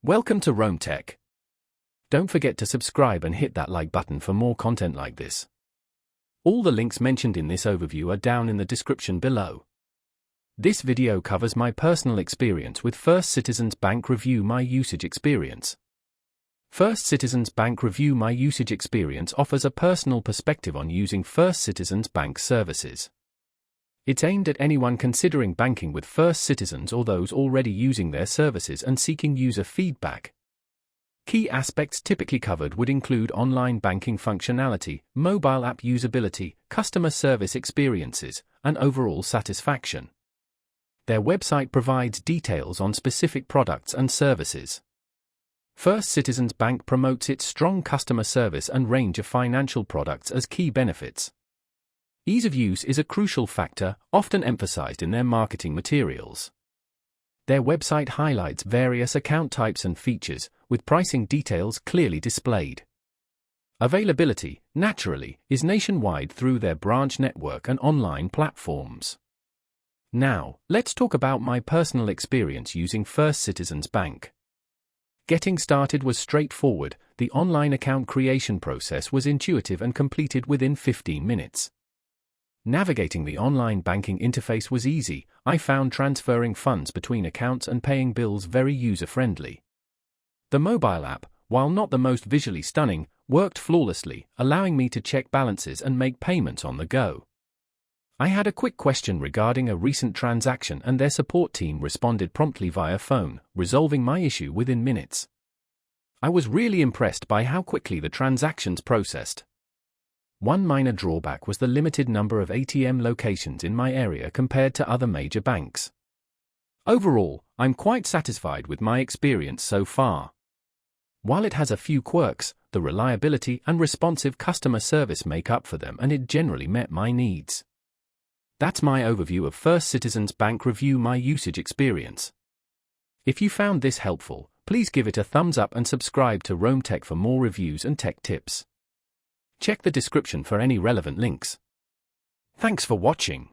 Welcome to Rome Tech. Don't forget to subscribe and hit that like button for more content like this. All the links mentioned in this overview are down in the description below. This video covers my personal experience with First Citizens Bank. Review my usage experience. First Citizens Bank. Review my usage experience offers a personal perspective on using First Citizens Bank services. It's aimed at anyone considering banking with First Citizens or those already using their services and seeking user feedback. Key aspects typically covered would include online banking functionality, mobile app usability, customer service experiences, and overall satisfaction. Their website provides details on specific products and services. First Citizens Bank promotes its strong customer service and range of financial products as key benefits. Ease of use is a crucial factor, often emphasized in their marketing materials. Their website highlights various account types and features, with pricing details clearly displayed. Availability, naturally, is nationwide through their branch network and online platforms. Now, let's talk about my personal experience using First Citizens Bank. Getting started was straightforward. The online account creation process was intuitive and completed within 15 minutes. Navigating the online banking interface was easy. I found transferring funds between accounts and paying bills very user-friendly. The mobile app, while not the most visually stunning, worked flawlessly, allowing me to check balances and make payments on the go. I had a quick question regarding a recent transaction and their support team responded promptly via phone, resolving my issue within minutes. I was really impressed by how quickly the transactions processed. One minor drawback was the limited number of ATM locations in my area compared to other major banks. Overall, I'm quite satisfied with my experience so far. While it has a few quirks, the reliability and responsive customer service make up for them and it generally met my needs. That's my overview of First Citizens Bank. Review my usage experience. If you found this helpful, please give it a thumbs up and subscribe to Rome Tech for more reviews and tech tips. Check the description for any relevant links. Thanks for watching.